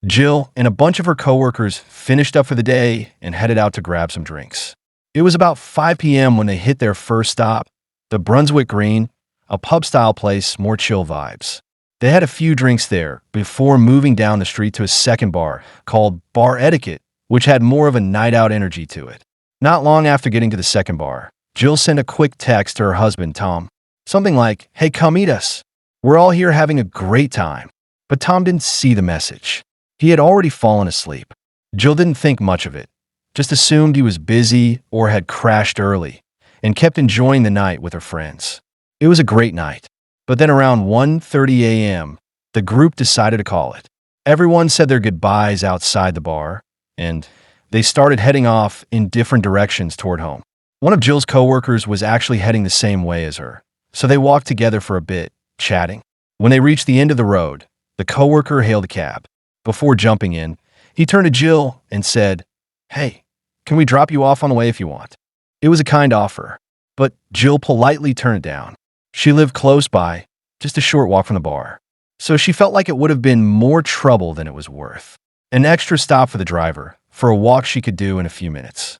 Jill and a bunch of her coworkers finished up for the day and headed out to grab some drinks. It was about 5 p.m. when they hit their first stop, the Brunswick Green, a pub-style place, more chill vibes. They had a few drinks there before moving down the street to a second bar called Bar Etiquette, which had more of a night-out energy to it. Not long after getting to the second bar, Jill sent a quick text to her husband, Tom. Something like, "Hey, come meet us. We're all here having a great time." But Tom didn't see the message. He had already fallen asleep. Jill didn't think much of it, just assumed he was busy or had crashed early, and kept enjoying the night with her friends. It was a great night. But then around 1:30 a.m., the group decided to call it. Everyone said their goodbyes outside the bar, and they started heading off in different directions toward home. One of Jill's coworkers was actually heading the same way as her, so they walked together for a bit, chatting. When they reached the end of the road, the coworker hailed a cab. Before jumping in, he turned to Jill and said, "Hey, can we drop you off on the way if you want?" It was a kind offer, but Jill politely turned it down. She lived close by, just a short walk from the bar, so she felt like it would have been more trouble than it was worth. An extra stop for the driver, for a walk she could do in a few minutes.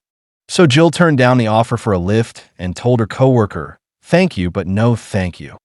So Jill turned down the offer for a lift and told her coworker, "Thank you, but no thank you."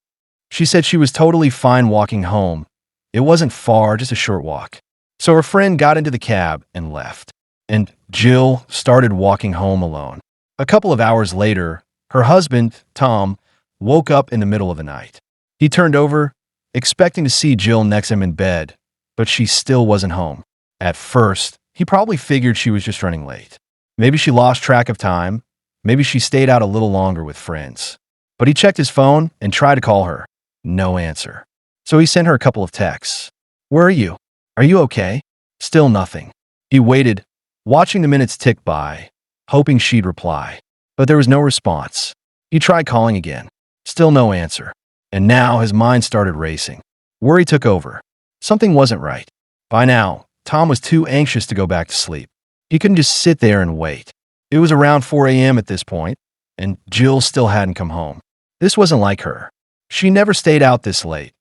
She said she was totally fine walking home. It wasn't far, just a short walk. So her friend got into the cab and left, and Jill started walking home alone. A couple of hours later, her husband, Tom, woke up in the middle of the night. He turned over, expecting to see Jill next to him in bed, but she still wasn't home. At first, he probably figured she was just running late. Maybe she lost track of time. Maybe she stayed out a little longer with friends. But he checked his phone and tried to call her. No answer. So he sent her a couple of texts. "Where are you? Are you okay?" Still nothing. He waited, watching the minutes tick by, hoping she'd reply. But there was no response. He tried calling again. Still no answer. And now his mind started racing. Worry took over. Something wasn't right. By now, Tom was too anxious to go back to sleep. He couldn't just sit there and wait. It was around 4 a.m. at this point, and Jill still hadn't come home. This wasn't like her. She never stayed out this late,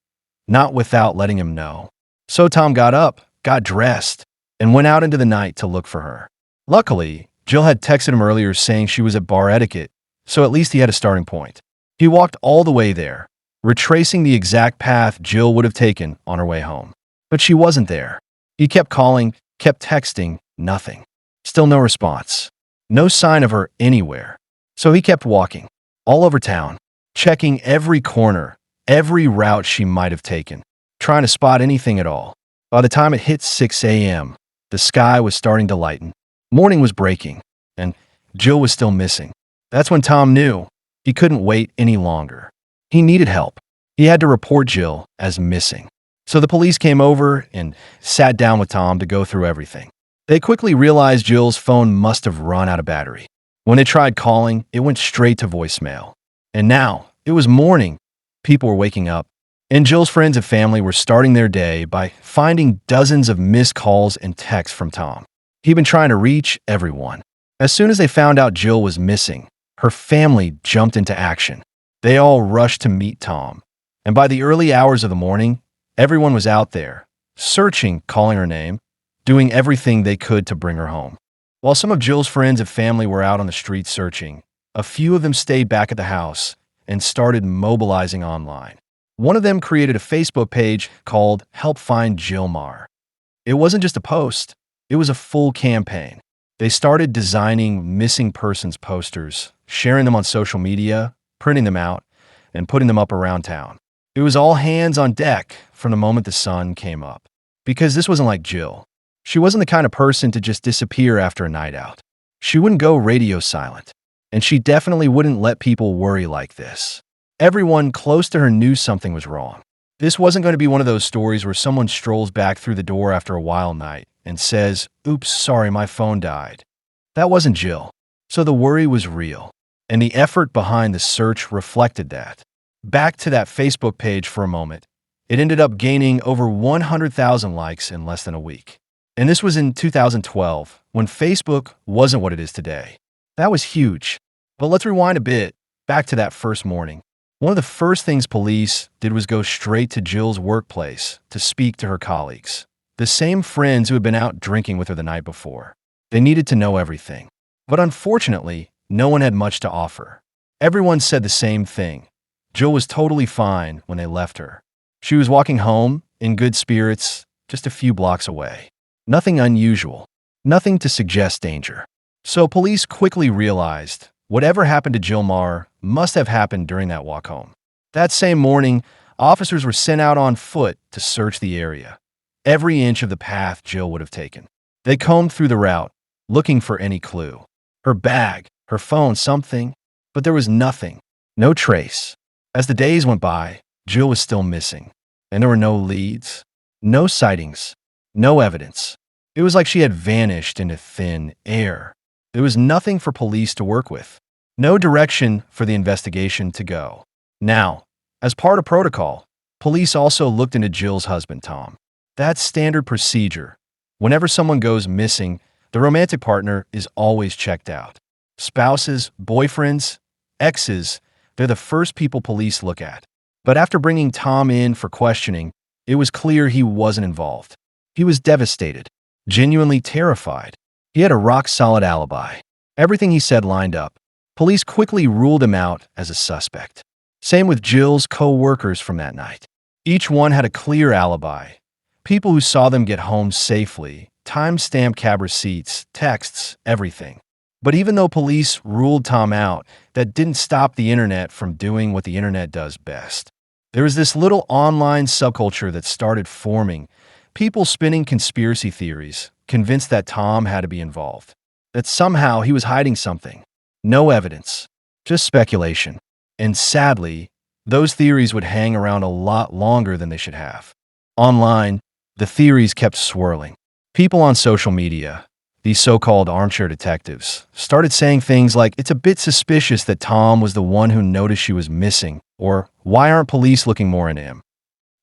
not without letting him know. So Tom got up, got dressed, and went out into the night to look for her. Luckily, Jill had texted him earlier saying she was at Bar Etiquette, so at least he had a starting point. He walked all the way there, retracing the exact path Jill would have taken on her way home. But she wasn't there. He kept calling, kept texting, nothing. Still no response. No sign of her anywhere. So he kept walking, all over town, checking every corner, every route she might have taken, trying to spot anything at all. By the time it hit 6 a.m., the sky was starting to lighten. Morning was breaking, and Jill was still missing. That's when Tom knew he couldn't wait any longer. He needed help. He had to report Jill as missing. So the police came over and sat down with Tom to go through everything. They quickly realized Jill's phone must have run out of battery. When they tried calling, it went straight to voicemail. And now, it was morning. People were waking up. And Jill's friends and family were starting their day by finding dozens of missed calls and texts from Tom. He'd been trying to reach everyone. As soon as they found out Jill was missing, her family jumped into action. They all rushed to meet Tom. And by the early hours of the morning, everyone was out there, searching, calling her name, doing everything they could to bring her home. While some of Jill's friends and family were out on the street searching, a few of them stayed back at the house and started mobilizing online. One of them created a Facebook page called Help Find Jillmar. It wasn't just a post, it was a full campaign. They started designing missing persons posters, sharing them on social media, printing them out, and putting them up around town. It was all hands on deck from the moment the sun came up. Because this wasn't like Jill. She wasn't the kind of person to just disappear after a night out. She wouldn't go radio silent. And she definitely wouldn't let people worry like this. Everyone close to her knew something was wrong. This wasn't going to be one of those stories where someone strolls back through the door after a wild night and says, "Oops, sorry, my phone died." That wasn't Jill. So the worry was real. And the effort behind the search reflected that. Back to that Facebook page for a moment. It ended up gaining over 100,000 likes in less than a week. And this was in 2012, when Facebook wasn't what it is today. That was huge. But let's rewind a bit, back to that first morning. One of the first things police did was go straight to Jill's workplace to speak to her colleagues. the same friends who had been out drinking with her the night before. They needed to know everything. But unfortunately, no one had much to offer. Everyone said the same thing. Jill was totally fine when they left her. She was walking home, in good spirits, just a few blocks away. Nothing unusual. Nothing to suggest danger. So police quickly realized whatever happened to Jill Maher must have happened during that walk home. That same morning, officers were sent out on foot to search the area. Every inch of the path Jill would have taken. They combed through the route, looking for any clue. Her bag, her phone, something. But there was nothing. No trace. As the days went by, Jill was still missing. And there were no leads, no sightings, no evidence. It was like she had vanished into thin air. There was nothing for police to work with. No direction for the investigation to go. Now, as part of protocol, police also looked into Jill's husband, Tom. That's standard procedure. Whenever someone goes missing, the romantic partner is always checked out. Spouses, boyfriends, exes, they're the first people police look at. But after bringing Tom in for questioning, it was clear he wasn't involved. He was devastated, genuinely terrified. He had a rock-solid alibi. Everything he said lined up. Police quickly ruled him out as a suspect. Same with Jill's co-workers from that night. Each one had a clear alibi. People who saw them get home safely, time-stamped cab receipts, texts, everything. But even though police ruled Tom out, that didn't stop the internet from doing what the internet does best. There was this little online subculture that started forming, people spinning conspiracy theories, convinced that Tom had to be involved, that somehow he was hiding something. No evidence, just speculation. And sadly, those theories would hang around a lot longer than they should have. Online, the theories kept swirling. People on social media, these so-called armchair detectives, started saying things like, it's a bit suspicious that Tom was the one who noticed she was missing, or why aren't police looking more into him?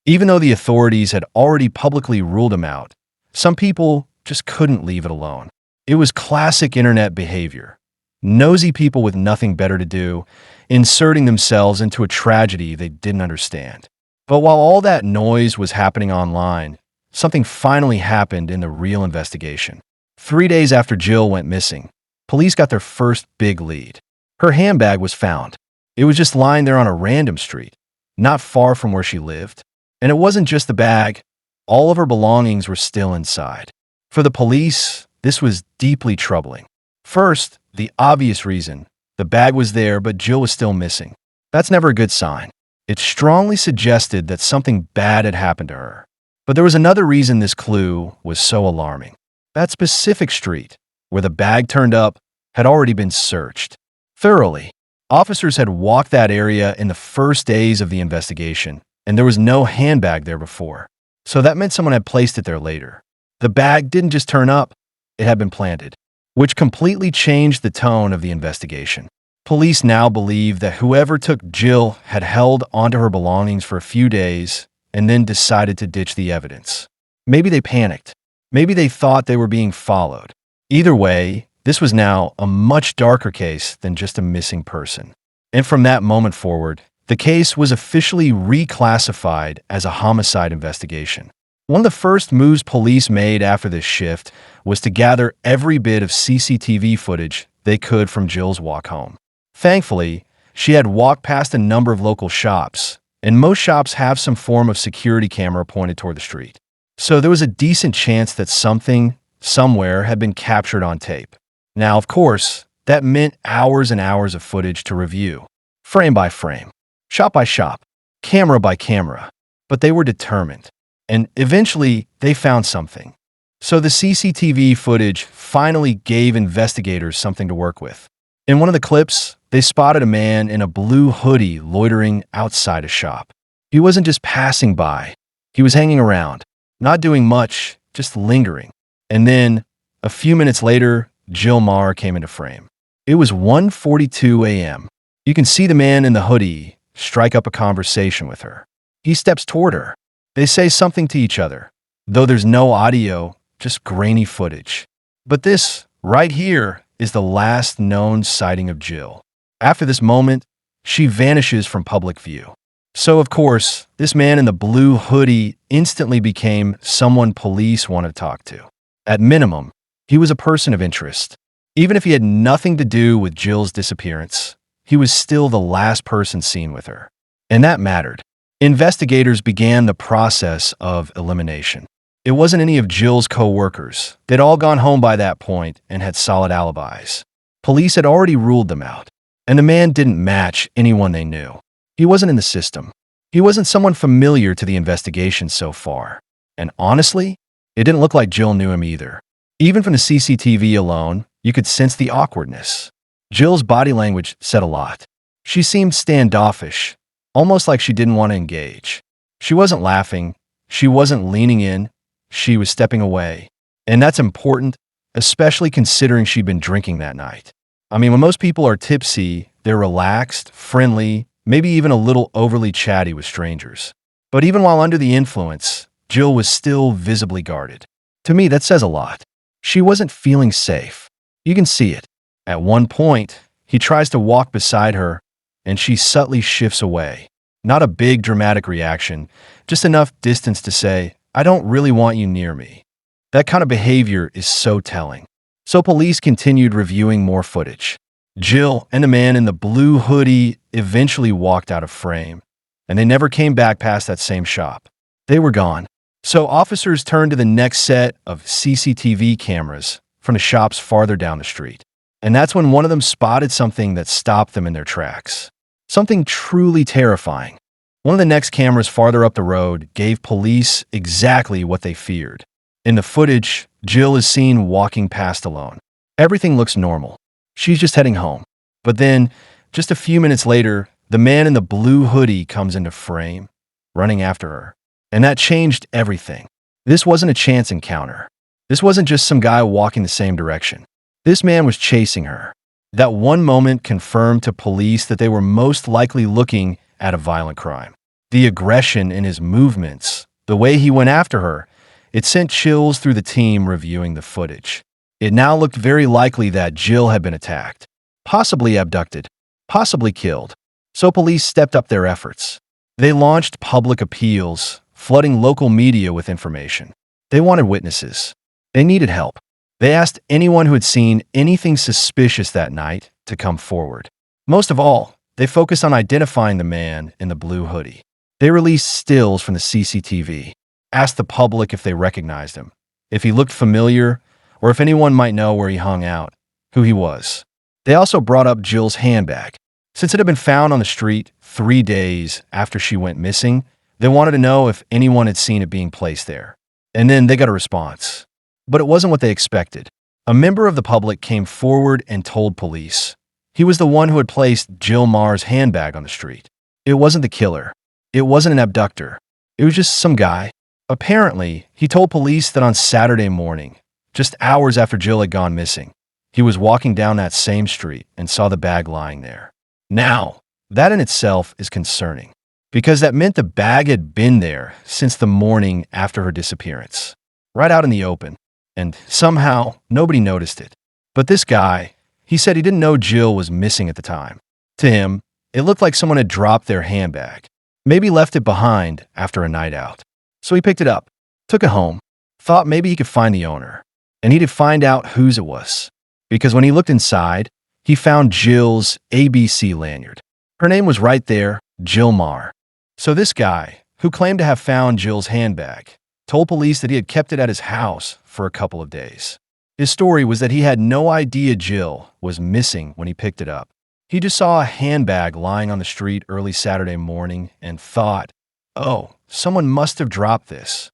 Even though the authorities had already publicly ruled him out, some people just couldn't leave it alone. It was classic internet behavior. Nosy people with nothing better to do, inserting themselves into a tragedy they didn't understand. But while all that noise was happening online, something finally happened in the real investigation. 3 days after Jill went missing, police got their first big lead. Her handbag was found. It was just lying there on a random street, not far from where she lived. And it wasn't just the bag. All of her belongings were still inside. For the police, this was deeply troubling. First, the obvious reason. The bag was there, but Jill was still missing. That's never a good sign. It strongly suggested that something bad had happened to her. But there was another reason this clue was so alarming. That specific street, where the bag turned up, had already been searched. Thoroughly. Officers had walked that area in the first days of the investigation, and there was no handbag there before. So that meant someone had placed it there later. The bag didn't just turn up, it had been planted, which completely changed the tone of the investigation. Police now believe that whoever took Jill had held onto her belongings for a few days and then decided to ditch the evidence. Maybe they panicked. Maybe they thought they were being followed. Either way, this was now a much darker case than just a missing person. And from that moment forward, the case was officially reclassified as a homicide investigation. One of the first moves police made after this shift was to gather every bit of CCTV footage they could from Jill's walk home. Thankfully, she had walked past a number of local shops, and most shops have some form of security camera pointed toward the street. So there was a decent chance that something, somewhere, had been captured on tape. Now, of course, that meant hours and hours of footage to review, frame by frame, shot by shot, camera by camera. But they were determined, and eventually they found something. So the CCTV footage finally gave investigators something to work with. In one of the clips, they spotted a man in a blue hoodie loitering outside a shop. He wasn't just passing by, he was hanging around. Not doing much, just lingering. And then, a few minutes later, Jill Maher came into frame. It was 1:42 a.m. You can see the man in the hoodie strike up a conversation with her. He steps toward her. They say something to each other, though there's no audio, just grainy footage. But this, right here, is the last known sighting of Jill. After this moment, she vanishes from public view. So, of course, this man in the blue hoodie instantly became someone police want to talk to. At minimum, he was a person of interest. Even if he had nothing to do with Jill's disappearance, he was still the last person seen with her. And that mattered. Investigators began the process of elimination. It wasn't any of Jill's co-workers. They'd all gone home by that point and had solid alibis. Police had already ruled them out, and the man didn't match anyone they knew. He wasn't in the system. He wasn't someone familiar to the investigation so far. And honestly, it didn't look like Jill knew him either. Even from the CCTV alone, you could sense the awkwardness. Jill's body language said a lot. She seemed standoffish, almost like she didn't want to engage. She wasn't laughing. She wasn't leaning in. She was stepping away. And that's important, especially considering she'd been drinking that night. I mean, when most people are tipsy, they're relaxed, friendly, maybe even a little overly chatty with strangers. But even while under the influence, Jill was still visibly guarded. To me, that says a lot. She wasn't feeling safe. You can see it. At one point, he tries to walk beside her, and she subtly shifts away. Not a big dramatic reaction, just enough distance to say, "I don't really want you near me." That kind of behavior is so telling. So police continued reviewing more footage. Jill and the man in the blue hoodie eventually walked out of frame, and they never came back past that same shop. They were gone. So officers turned to the next set of CCTV cameras from the shops farther down the street. And that's when one of them spotted something that stopped them in their tracks. Something truly terrifying. One of the next cameras farther up the road gave police exactly what they feared. In the footage, Jill is seen walking past alone. Everything looks normal. She's just heading home. But then, just a few minutes later, the man in the blue hoodie comes into frame, running after her. And that changed everything. This wasn't a chance encounter. This wasn't just some guy walking the same direction. This man was chasing her. That one moment confirmed to police that they were most likely looking at a violent crime. The aggression in his movements, the way he went after her, it sent chills through the team reviewing the footage. It now looked very likely that Jill had been attacked, possibly abducted, possibly killed. So police stepped up their efforts. They launched public appeals, flooding local media with information. They wanted witnesses. They needed help. They asked anyone who had seen anything suspicious that night to come forward. Most of all, they focused on identifying the man in the blue hoodie. They released stills from the CCTV, asked the public if they recognized him, if he looked familiar, or if anyone might know where he hung out, who he was. They also brought up Jill's handbag. Since it had been found on the street 3 days after she went missing, they wanted to know if anyone had seen it being placed there. And then they got a response. But it wasn't what they expected. A member of the public came forward and told police. He was the one who had placed Jill Marr's handbag on the street. It wasn't the killer. It wasn't an abductor. It was just some guy. Apparently, he told police that on Saturday morning, just hours after Jill had gone missing, he was walking down that same street and saw the bag lying there. Now, that in itself is concerning, because that meant the bag had been there since the morning after her disappearance, right out in the open, and somehow nobody noticed it. But this guy, he said he didn't know Jill was missing at the time. To him, it looked like someone had dropped their handbag, maybe left it behind after a night out. So he picked it up, took it home, thought maybe he could find the owner, and he'd find out whose it was. Because when he looked inside, he found Jill's ABC lanyard. Her name was right there, Jill Marr. So this guy, who claimed to have found Jill's handbag, told police that he had kept it at his house for a couple of days. His story was that he had no idea Jill was missing when he picked it up. He just saw a handbag lying on the street early Saturday morning and thought, "Oh, someone must have dropped this."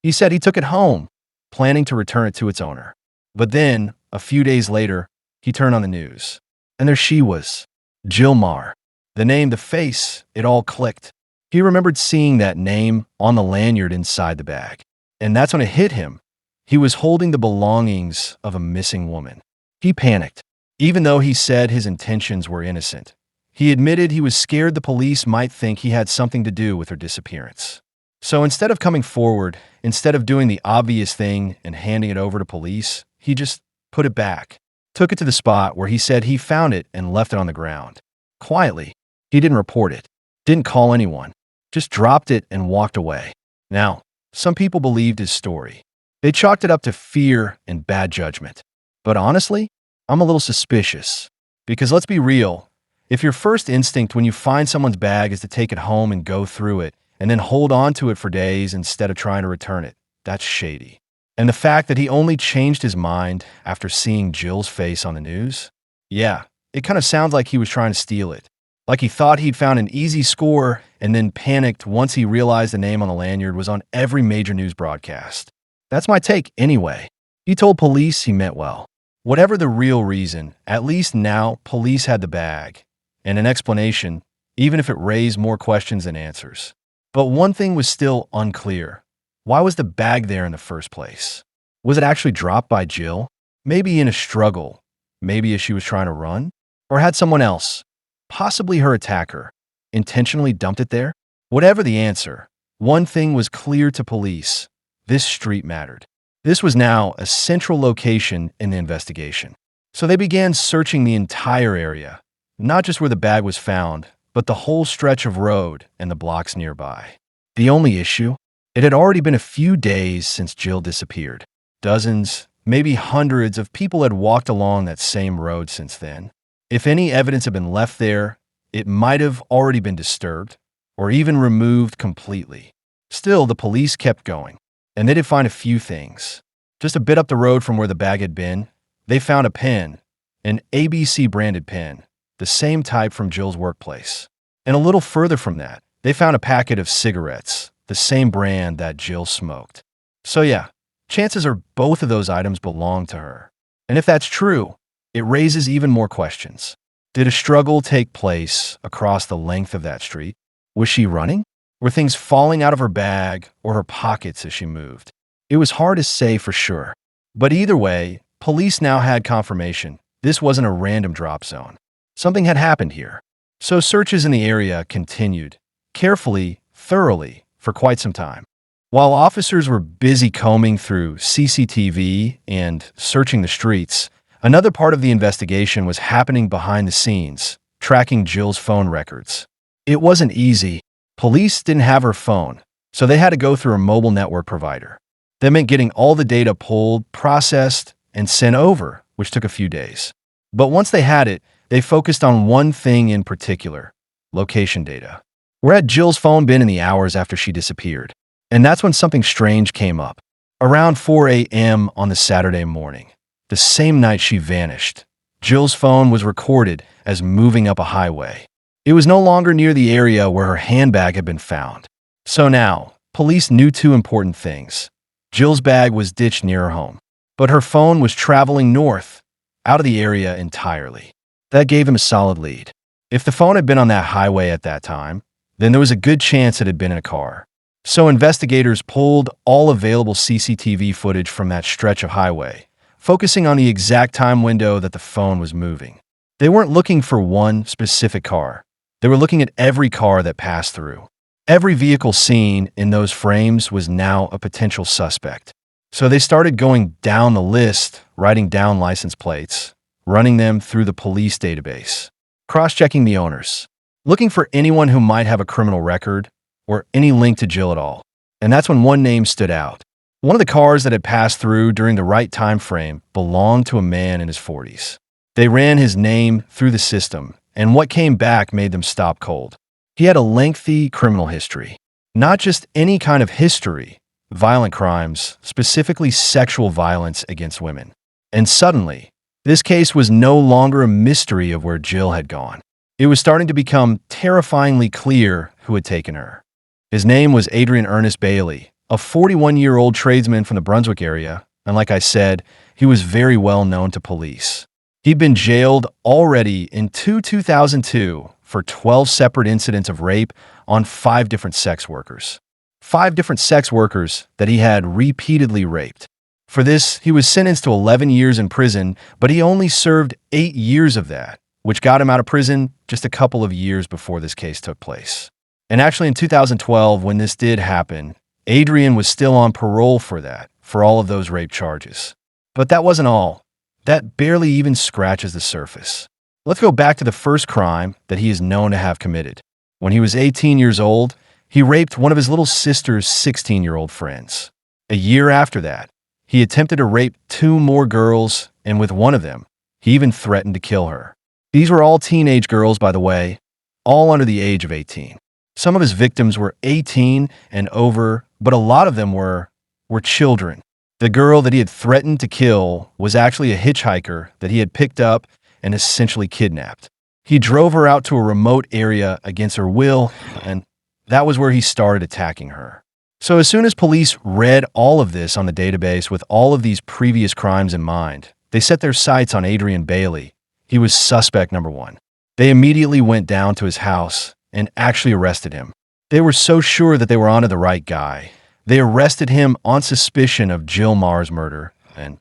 He said he took it home, planning to return it to its owner. But then, a few days later, he turned on the news. And there she was, Jill Marr. The name, the face, it all clicked. He remembered seeing that name on the lanyard inside the bag. And that's when it hit him. He was holding the belongings of a missing woman. He panicked. Even though he said his intentions were innocent, he admitted he was scared the police might think he had something to do with her disappearance. So instead of coming forward, instead of doing the obvious thing and handing it over to police, he just put it back, took it to the spot where he said he found it and left it on the ground. Quietly. He didn't report it, didn't call anyone. just dropped it and walked away. Now, some people believed his story. They chalked it up to fear and bad judgment. But honestly, I'm a little suspicious. Because let's be real, if your first instinct when you find someone's bag is to take it home and go through it, and then hold on to it for days instead of trying to return it, that's shady. And the fact that he only changed his mind after seeing Jill's face on the news? Yeah, it kind of sounds like he was trying to steal it. Like he thought he'd found an easy score and then panicked once he realized the name on the lanyard was on every major news broadcast. That's my take anyway. He told police he meant well. Whatever the real reason, at least now police had the bag. And an explanation, even if it raised more questions than answers. But one thing was still unclear. Why was the bag there in the first place? Was it actually dropped by Jill? Maybe in a struggle. Maybe as she was trying to run? Or had someone else, possibly her attacker, intentionally dumped it there? Whatever the answer, one thing was clear to police. This street mattered. This was now a central location in the investigation. So they began searching the entire area, not just where the bag was found, but the whole stretch of road and the blocks nearby. The only issue? It had already been a few days since Jill disappeared. Dozens, maybe hundreds of people had walked along that same road since then. If any evidence had been left there, it might have already been disturbed or even removed completely. Still, the police kept going, and they did find a few things. Just a bit up the road from where the bag had been, they found a pen, an ABC branded pen, the same type from Jill's workplace. And a little further from that, they found a packet of cigarettes, the same brand that Jill smoked. So yeah, chances are both of those items belong to her. And if that's true, it raises even more questions. Did a struggle take place across the length of that street? Was she running? Were things falling out of her bag or her pockets as she moved? It was hard to say for sure. But either way, police now had confirmation this wasn't a random drop zone. Something had happened here. So searches in the area continued, carefully, thoroughly, for quite some time. While officers were busy combing through CCTV and searching the streets, another part of the investigation was happening behind the scenes, tracking Jill's phone records. It wasn't easy. Police didn't have her phone, so they had to go through a mobile network provider. That meant getting all the data pulled, processed, and sent over, which took a few days. But once they had it, they focused on one thing in particular: location data. Where had Jill's phone been in the hours after she disappeared? And that's when something strange came up. Around 4 a.m. on the Saturday morning, the same night she vanished, Jill's phone was recorded as moving up a highway. It was no longer near the area where her handbag had been found. So now, police knew two important things. Jill's bag was ditched near her home, but her phone was traveling north, out of the area entirely. That gave them a solid lead. If the phone had been on that highway at that time, then there was a good chance it had been in a car. So investigators pulled all available CCTV footage from that stretch of highway, focusing on the exact time window that the phone was moving. They weren't looking for one specific car. They were looking at every car that passed through. Every vehicle seen in those frames was now a potential suspect. So they started going down the list, writing down license plates, running them through the police database, cross-checking the owners, looking for anyone who might have a criminal record or any link to Jill at all. And that's when one name stood out. One of the cars that had passed through during the right time frame belonged to a man in his 40s. They ran his name through the system, and what came back made them stop cold. He had a lengthy criminal history. Not just any kind of history, violent crimes, specifically sexual violence against women. And suddenly, this case was no longer a mystery of where Jill had gone. It was starting to become terrifyingly clear who had taken her. His name was Adrian Ernest Bailey, a 41-year-old tradesman from the Brunswick area, and like I said, he was very well known to police. He'd been jailed already in 2002 for 12 separate incidents of rape on 5 different sex workers. 5 different sex workers that he had repeatedly raped. For this, he was sentenced to 11 years in prison, but he only served 8 years of that, which got him out of prison just a couple of years before this case took place. And actually in 2012, when this did happen, Adrian was still on parole for all of those rape charges. But that wasn't all. That barely even scratches the surface. Let's go back to the first crime that he is known to have committed. When he was 18 years old, He raped one of his little sister's 16-year-old friends. A year after that, he attempted to rape 2 more girls, and with one of them, he even threatened to kill her. These were all teenage girls, by the way, all under the age of 18. Some of his victims were 18 and over, but a lot of them were children. The girl that he had threatened to kill was actually a hitchhiker that he had picked up and essentially kidnapped. He drove her out to a remote area against her will, and that was where he started attacking her. So as soon as police read all of this on the database with all of these previous crimes in mind, they set their sights on Adrian Bailey. He was suspect number 1. They immediately went down to his house and actually arrested him. They were so sure that they were onto the right guy. They arrested him on suspicion of Jill Maher's murder, and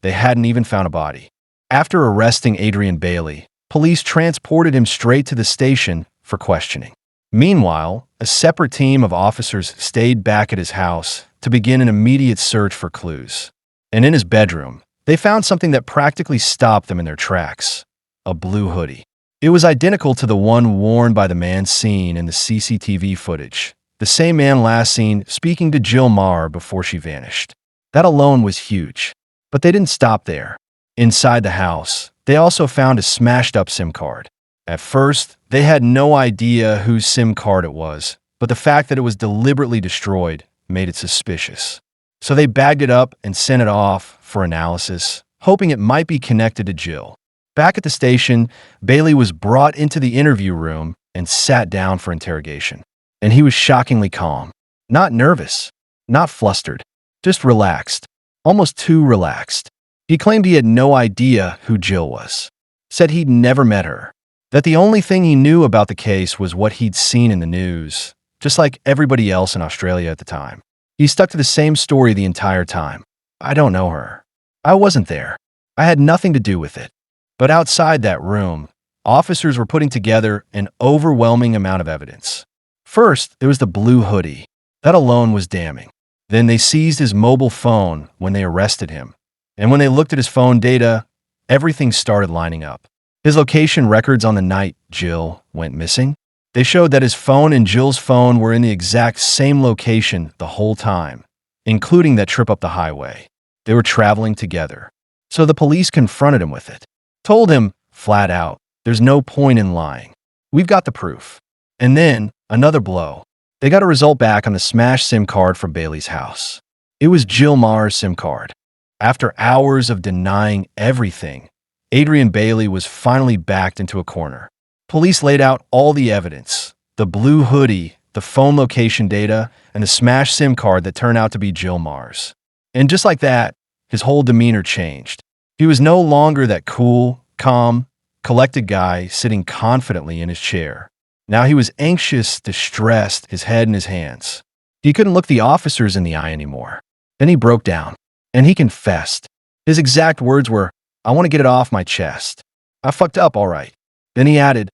they hadn't even found a body. After arresting Adrian Bailey, police transported him straight to the station for questioning. Meanwhile, a separate team of officers stayed back at his house to begin an immediate search for clues. And in his bedroom, they found something that practically stopped them in their tracks: a blue hoodie. It was identical to the one worn by the man seen in the CCTV footage, the same man last seen speaking to Jill Maher before she vanished. That alone was huge. But they didn't stop there. Inside the house, they also found a smashed-up SIM card. At first, they had no idea whose SIM card it was, but the fact that it was deliberately destroyed made it suspicious. So they bagged it up and sent it off for analysis, hoping it might be connected to Jill. Back at the station, Bailey was brought into the interview room and sat down for interrogation. And he was shockingly calm. Not nervous, not flustered, just relaxed, almost too relaxed. He claimed he had no idea who Jill was, said he'd never met her, that the only thing he knew about the case was what he'd seen in the news, just like everybody else in Australia at the time. He stuck to the same story the entire time. I don't know her. I wasn't there. I had nothing to do with it. But outside that room, officers were putting together an overwhelming amount of evidence. First, there was the blue hoodie. That alone was damning. Then they seized his mobile phone when they arrested him. And when they looked at his phone data, everything started lining up. His location records on the night Jill went missing. They showed that his phone and Jill's phone were in the exact same location the whole time, including that trip up the highway. They were traveling together. So the police confronted him with it. Told him, flat out, there's no point in lying. We've got the proof. And then, another blow. They got a result back on the smashed SIM card from Bailey's house. It was Jill Maher's SIM card. After hours of denying everything, Adrian Bailey was finally backed into a corner. Police laid out all the evidence: the blue hoodie, the phone location data, and the smashed SIM card that turned out to be Jill Maher's. And just like that, his whole demeanor changed. He was no longer that cool, calm, collected guy sitting confidently in his chair. Now he was anxious, distressed, his head in his hands. He couldn't look the officers in the eye anymore. Then he broke down, and he confessed. His exact words were, "I want to get it off my chest. I fucked up, all right." Then he added,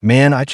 "Man, I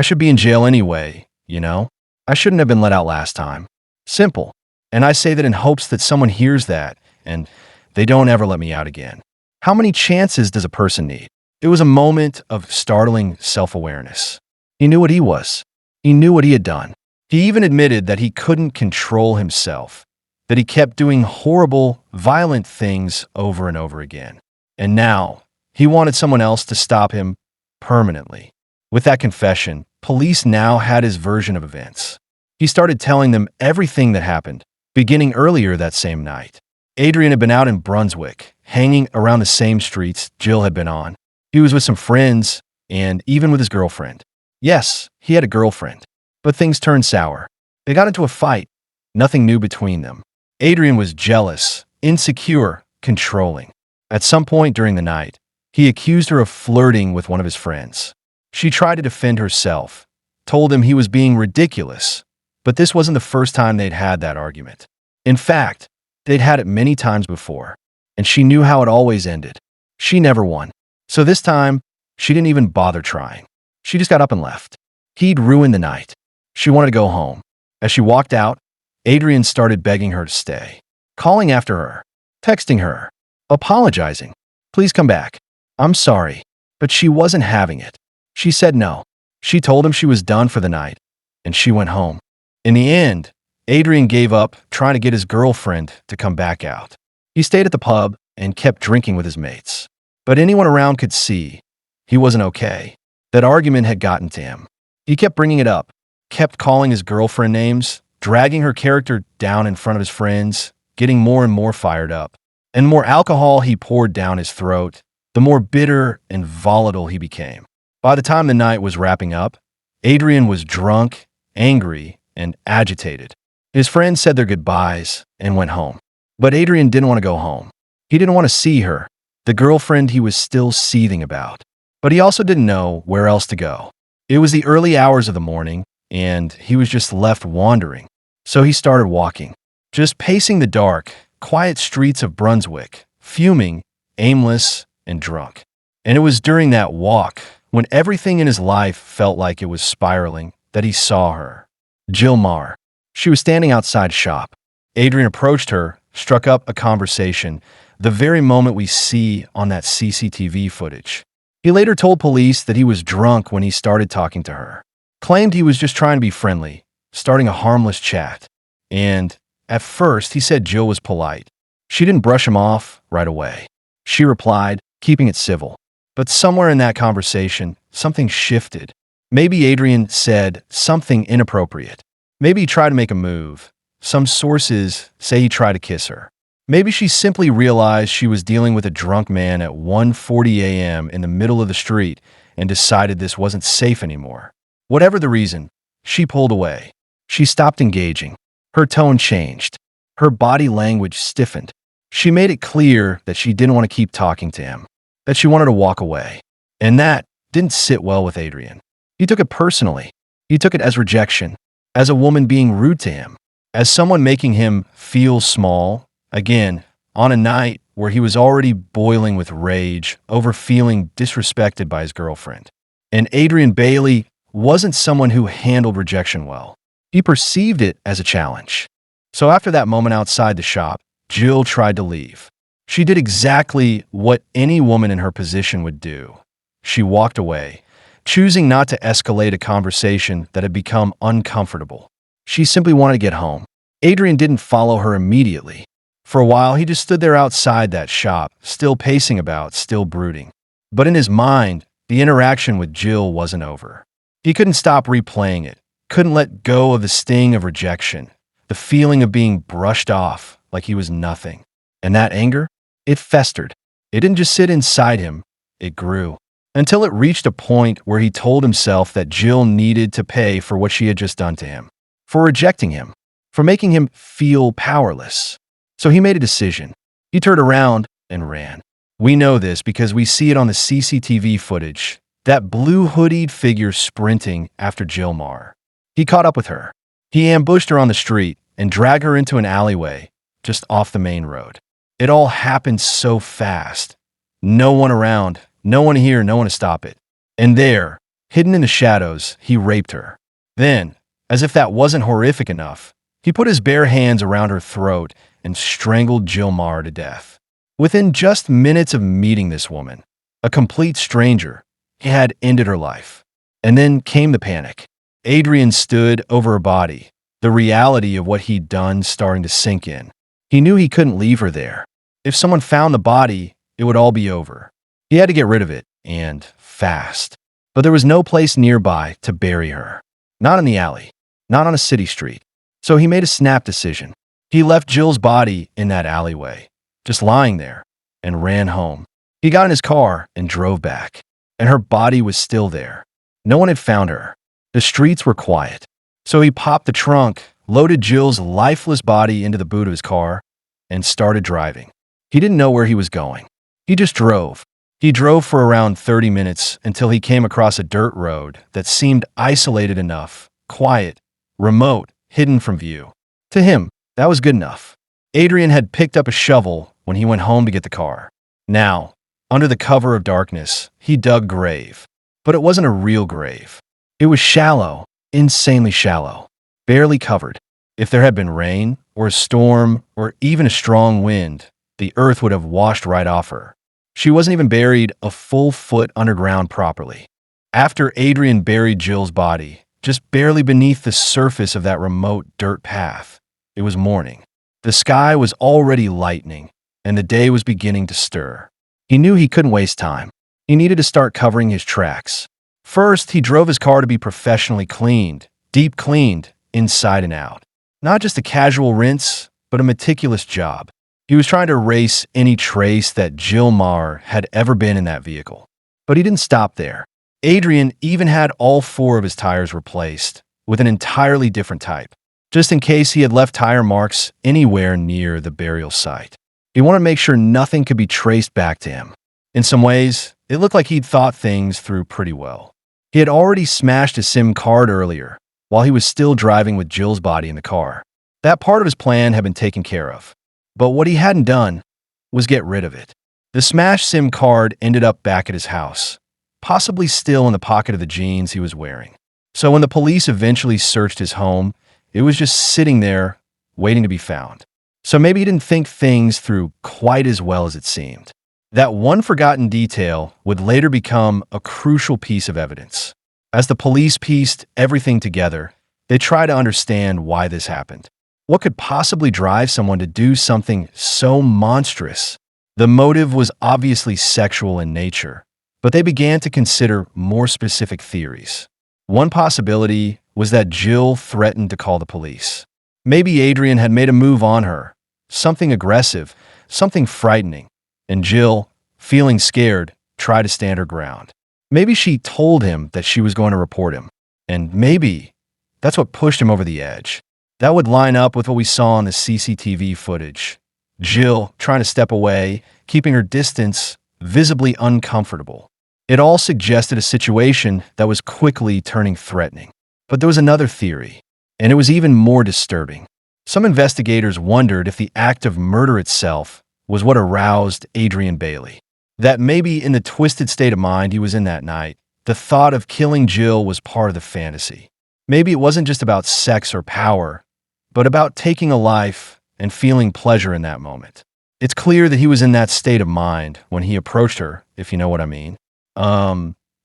should be in jail anyway, you know? I shouldn't have been let out last time." Simple. And I say that in hopes that someone hears that, and they don't ever let me out again. How many chances does a person need? It was a moment of startling self-awareness. He knew what he was. He knew what he had done. He even admitted that he couldn't control himself, that he kept doing horrible, violent things over and over again. And now, he wanted someone else to stop him permanently. With that confession, police now had his version of events. He started telling them everything that happened, beginning earlier that same night. Adrian had been out in Brunswick, hanging around the same streets Jill had been on. He was with some friends, and even with his girlfriend. Yes, he had a girlfriend. But things turned sour. They got into a fight. Nothing new between them. Adrian was jealous, insecure, controlling. At some point during the night, he accused her of flirting with one of his friends. She tried to defend herself, told him he was being ridiculous, but this wasn't the first time they'd had that argument. In fact, they'd had it many times before, and she knew how it always ended. She never won. So this time, she didn't even bother trying. She just got up and left. He'd ruined the night. She wanted to go home. As she walked out, Adrian started begging her to stay, calling after her, texting her, apologizing. "Please come back. I'm sorry." But she wasn't having it. She said no. She told him she was done for the night, and she went home. In the end, Adrian gave up trying to get his girlfriend to come back out. He stayed at the pub and kept drinking with his mates. But anyone around could see he wasn't okay. That argument had gotten to him. He kept bringing it up, kept calling his girlfriend names, dragging her character down in front of his friends, getting more and more fired up. And the more alcohol he poured down his throat, the more bitter and volatile he became. By the time the night was wrapping up, Adrian was drunk, angry, and agitated. His friends said their goodbyes and went home. But Adrian didn't want to go home. He didn't want to see her, the girlfriend he was still seething about. But he also didn't know where else to go. It was the early hours of the morning, and he was just left wandering. So he started walking, just pacing the dark, quiet streets of Brunswick, fuming, aimless, and drunk. And it was during that walk, when everything in his life felt like it was spiraling, that he saw her. Jill Marr. She was standing outside shop. Adrian approached her, struck up a conversation, the very moment we see on that CCTV footage. He later told police that he was drunk when he started talking to her, claimed he was just trying to be friendly, starting a harmless chat. And at first, he said Jill was polite. She didn't brush him off right away. She replied, keeping it civil. But somewhere in that conversation, something shifted. Maybe Adrian said something inappropriate. Maybe he tried to make a move. Some sources say he tried to kiss her. Maybe she simply realized she was dealing with a drunk man at 1:40 a.m. in the middle of the street and decided this wasn't safe anymore. Whatever the reason, she pulled away. She stopped engaging. Her tone changed. Her body language stiffened. She made it clear that she didn't want to keep talking to him, that she wanted to walk away. And that didn't sit well with Adrian. He took it personally. He took it as rejection, as a woman being rude to him, as someone making him feel small, again, on a night where he was already boiling with rage over feeling disrespected by his girlfriend. And Adrian Bailey wasn't someone who handled rejection well. He perceived it as a challenge. So after that moment outside the shop, Jill tried to leave. She did exactly what any woman in her position would do. She walked away, choosing not to escalate a conversation that had become uncomfortable. She simply wanted to get home. Adrian didn't follow her immediately. For a while, he just stood there outside that shop, still pacing about, still brooding. But in his mind, the interaction with Jill wasn't over. He couldn't stop replaying it, couldn't let go of the sting of rejection, the feeling of being brushed off like he was nothing. And that anger, it festered. It didn't just sit inside him, it grew. Until it reached a point where he told himself that Jill needed to pay for what she had just done to him, for rejecting him, for making him feel powerless. So he made a decision. He turned around and ran. We know this because we see it on the CCTV footage, that blue hoodied figure sprinting after Jill Marr. He caught up with her. He ambushed her on the street and dragged her into an alleyway just off the main road. It all happened so fast. No one around, no one here, no one to stop it. And there, hidden in the shadows, he raped her. Then, as if that wasn't horrific enough, he put his bare hands around her throat and strangled Jill Marr to death. Within just minutes of meeting this woman, a complete stranger, he had ended her life. And then came the panic. Adrian stood over her body, the reality of what he'd done starting to sink in. He knew he couldn't leave her there. If someone found the body, it would all be over. He had to get rid of it, and fast. But there was no place nearby to bury her. Not in the alley, not on a city street. So he made a snap decision. He left Jill's body in that alleyway, just lying there, and ran home. He got in his car and drove back, and her body was still there. No one had found her. The streets were quiet. So he popped the trunk, loaded Jill's lifeless body into the boot of his car, and started driving. He didn't know where he was going. He just drove. He drove for around 30 minutes until he came across a dirt road that seemed isolated enough, quiet, remote, hidden from view. To him, that was good enough. Adrian had picked up a shovel when he went home to get the car. Now, under the cover of darkness, he dug a grave. But it wasn't a real grave. It was shallow, insanely shallow, barely covered. If there had been rain, or a storm, or even a strong wind, the earth would have washed right off her. She wasn't even buried a full foot underground properly. After Adrian buried Jill's body, just barely beneath the surface of that remote dirt path. It was morning. The sky was already lightening, and the day was beginning to stir. He knew he couldn't waste time. He needed to start covering his tracks. First, he drove his car to be professionally cleaned, deep cleaned, inside and out. Not just a casual rinse, but a meticulous job. He was trying to erase any trace that Jill Maher had ever been in that vehicle. But he didn't stop there. Adrian even had all 4 of his tires replaced, with an entirely different type, just in case he had left tire marks anywhere near the burial site. He wanted to make sure nothing could be traced back to him. In some ways, it looked like he'd thought things through pretty well. He had already smashed a SIM card earlier, while he was still driving with Jill's body in the car. That part of his plan had been taken care of. But what he hadn't done was get rid of it. The smashed SIM card ended up back at his house, possibly still in the pocket of the jeans he was wearing. So when the police eventually searched his home, it was just sitting there, waiting to be found. So maybe he didn't think things through quite as well as it seemed. That one forgotten detail would later become a crucial piece of evidence. As the police pieced everything together, they tried to understand why this happened. What could possibly drive someone to do something so monstrous? The motive was obviously sexual in nature, but they began to consider more specific theories. One possibility was that Jill threatened to call the police. Maybe Adrian had made a move on her, something aggressive, something frightening, and Jill, feeling scared, tried to stand her ground. Maybe she told him that she was going to report him, and maybe that's what pushed him over the edge. That would line up with what we saw in the CCTV footage. Jill trying to step away, keeping her distance, visibly uncomfortable. It all suggested a situation that was quickly turning threatening. But there was another theory, and it was even more disturbing. Some investigators wondered if the act of murder itself was what aroused Adrian Bailey. That maybe in the twisted state of mind he was in that night, the thought of killing Jill was part of the fantasy. Maybe it wasn't just about sex or power, but about taking a life and feeling pleasure in that moment. It's clear that he was in that state of mind when he approached her, if you know what I mean.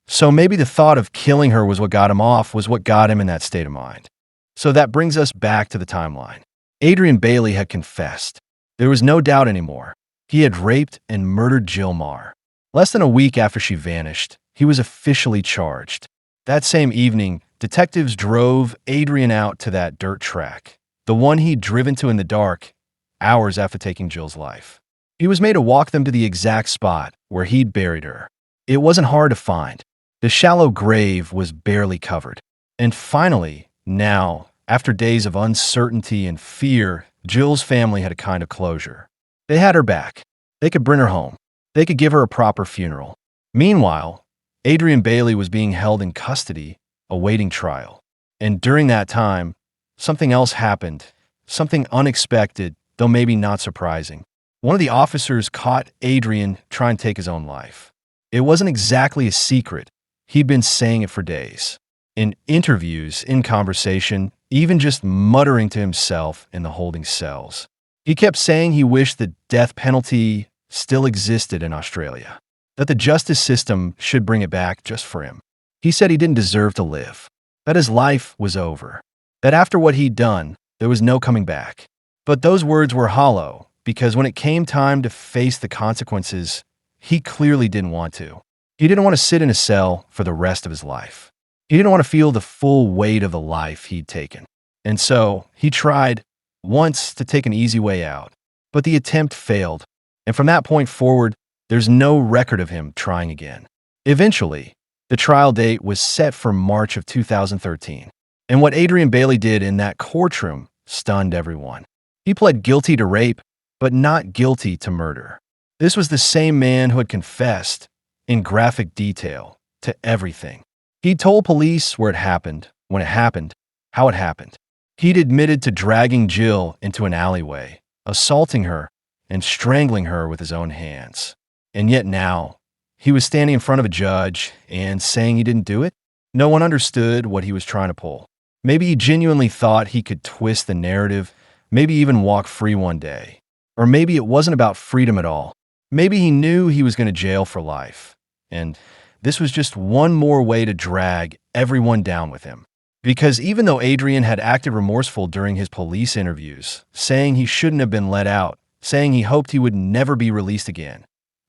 So maybe the thought of killing her was what got him off, was what got him in that state of mind. So that brings us back to the timeline. Adrian Bailey had confessed. There was no doubt anymore. He had raped and murdered Jill Maher. Less than a week after she vanished, he was officially charged. That same evening, detectives drove Adrian out to that dirt track, the one he'd driven to in the dark, hours after taking Jill's life. He was made to walk them to the exact spot where he'd buried her. It wasn't hard to find. The shallow grave was barely covered. And finally, now, after days of uncertainty and fear, Jill's family had a kind of closure. They had her back. They could bring her home. They could give her a proper funeral. Meanwhile, Adrian Bailey was being held in custody, awaiting trial. And during that time, something else happened, something unexpected, though maybe not surprising. One of the officers caught Adrian trying to take his own life. It wasn't exactly a secret. He'd been saying it for days. In interviews, in conversation, even just muttering to himself in the holding cells. He kept saying he wished the death penalty still existed in Australia, that the justice system should bring it back just for him. He said he didn't deserve to live, that his life was over, that after what he'd done, there was no coming back. But those words were hollow, because when it came time to face the consequences, he clearly didn't want to. He didn't want to sit in a cell for the rest of his life. He didn't want to feel the full weight of the life he'd taken. And so he tried once to take an easy way out, but the attempt failed. And from that point forward, there's no record of him trying again. Eventually, the trial date was set for March of 2013. And what Adrian Bailey did in that courtroom stunned everyone. He pled guilty to rape, but not guilty to murder. This was the same man who had confessed, in graphic detail, to everything. He told police where it happened, when it happened, how it happened. He'd admitted to dragging Jill into an alleyway, assaulting her, and strangling her with his own hands. And yet now, he was standing in front of a judge and saying he didn't do it? No one understood what he was trying to pull. Maybe he genuinely thought he could twist the narrative, maybe even walk free one day. Or maybe it wasn't about freedom at all. Maybe he knew he was going to jail for life. And this was just one more way to drag everyone down with him. Because even though Adrian had acted remorseful during his police interviews, saying he shouldn't have been let out, saying he hoped he would never be released again,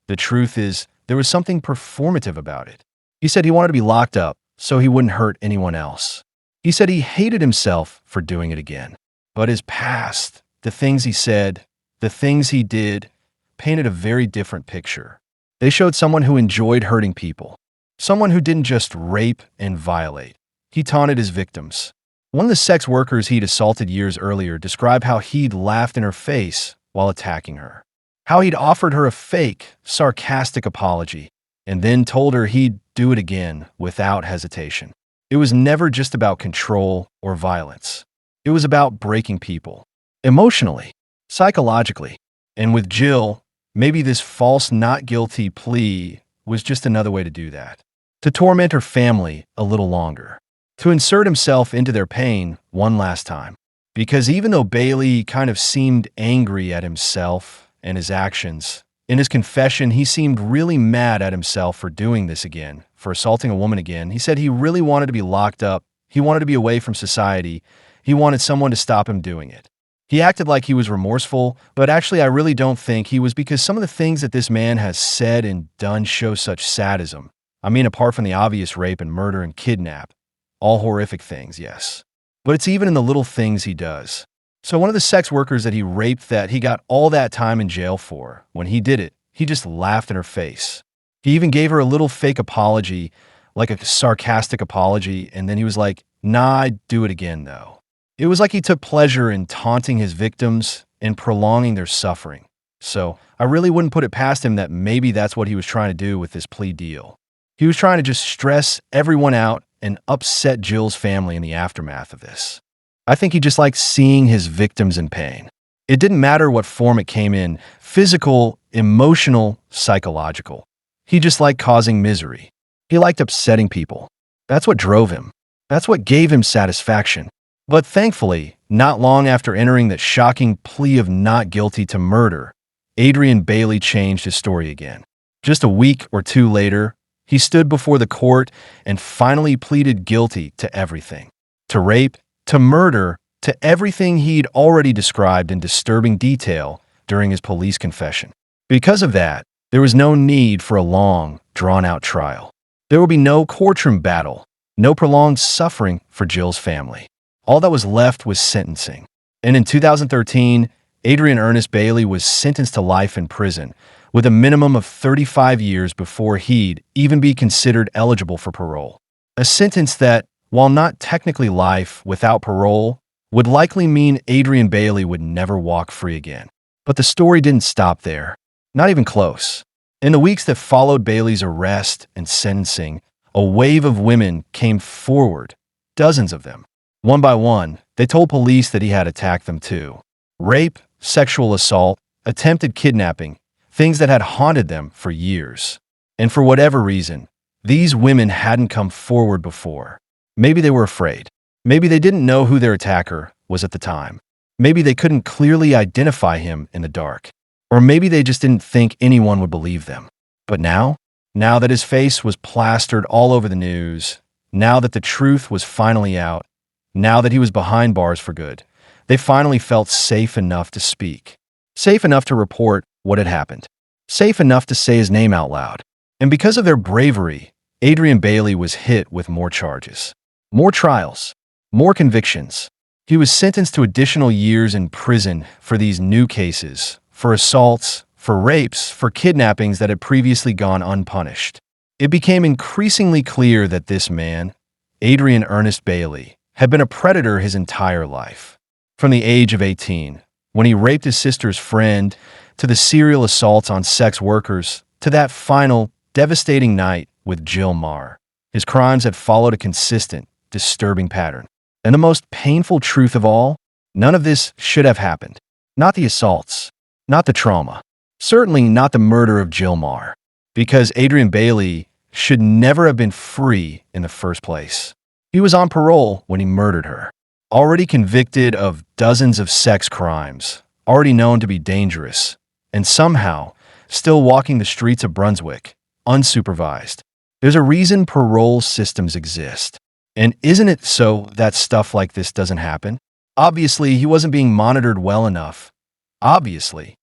the truth is there was something performative about it. He said he wanted to be locked up so he wouldn't hurt anyone else. He said he hated himself for doing it again. But his past, the things he said, the things he did, painted a very different picture. They showed someone who enjoyed hurting people, someone who didn't just rape and violate. He taunted his victims. One of the sex workers he'd assaulted years earlier described how he'd laughed in her face while attacking her, how he'd offered her a fake, sarcastic apology, and then told her he'd do it again without hesitation. It was never just about control or violence. It was about breaking people, emotionally, psychologically. And with Jill, maybe this false not guilty plea was just another way to do that, to torment her family a little longer, to insert himself into their pain one last time. Because even though Bailey kind of seemed angry at himself and his actions, in his confession, he seemed really mad at himself for doing this again, for assaulting a woman again. He said he really wanted to be locked up. He wanted to be away from society. He wanted someone to stop him doing it. He acted like he was remorseful, but actually I really don't think he was, because some of the things that this man has said and done show such sadism. I mean, apart from the obvious rape and murder and kidnap. All horrific things, yes. But it's even in the little things he does. So one of the sex workers that he raped that he got all that time in jail for, when he did it, he just laughed in her face. He even gave her a little fake apology, like a sarcastic apology, and then he was like, "Nah, I'd do it again though." It was like he took pleasure in taunting his victims and prolonging their suffering. So I really wouldn't put it past him that maybe that's what he was trying to do with this plea deal. He was trying to just stress everyone out and upset Jill's family in the aftermath of this. I think he just liked seeing his victims in pain. It didn't matter what form it came in, physical, emotional, psychological. He just liked causing misery. He liked upsetting people. That's what drove him. That's what gave him satisfaction. But thankfully, not long after entering that shocking plea of not guilty to murder, Adrian Bailey changed his story again. Just a week or two later, he stood before the court and finally pleaded guilty to everything. To rape, to murder, to everything he'd already described in disturbing detail during his police confession. Because of that, there was no need for a long, drawn-out trial. There would be no courtroom battle, no prolonged suffering for Jill's family. All that was left was sentencing. And in 2013, Adrian Ernest Bailey was sentenced to life in prison, with a minimum of 35 years before he'd even be considered eligible for parole. A sentence that, while not technically life without parole, would likely mean Adrian Bailey would never walk free again. But the story didn't stop there. Not even close. In the weeks that followed Bailey's arrest and sentencing, a wave of women came forward, dozens of them. One by one, they told police that he had attacked them too. Rape, sexual assault, attempted kidnapping, things that had haunted them for years. And for whatever reason, these women hadn't come forward before. Maybe they were afraid. Maybe they didn't know who their attacker was at the time. Maybe they couldn't clearly identify him in the dark. Or maybe they just didn't think anyone would believe them. But now that his face was plastered all over the news, now that the truth was finally out, now that he was behind bars for good, they finally felt safe enough to speak. Safe enough to report what had happened. Safe enough to say his name out loud. And because of their bravery, Adrian Bailey was hit with more charges. More trials. More convictions. He was sentenced to additional years in prison for these new cases, for assaults, for rapes, for kidnappings that had previously gone unpunished. It became increasingly clear that this man, Adrian Ernest Bailey, had been a predator his entire life. From the age of 18, when he raped his sister's friend, to the serial assaults on sex workers, to that final, devastating night with Jill Meagher. His crimes had followed a consistent, disturbing pattern. And the most painful truth of all, none of this should have happened. Not the assaults, not the trauma, certainly not the murder of Jill Meagher, because Adrian Bailey should never have been free in the first place. He was on parole when he murdered her, already convicted of dozens of sex crimes, already known to be dangerous, and somehow still walking the streets of Brunswick, unsupervised. There's a reason parole systems exist. And isn't it so that stuff like this doesn't happen? Obviously, he wasn't being monitored well enough. Obviously.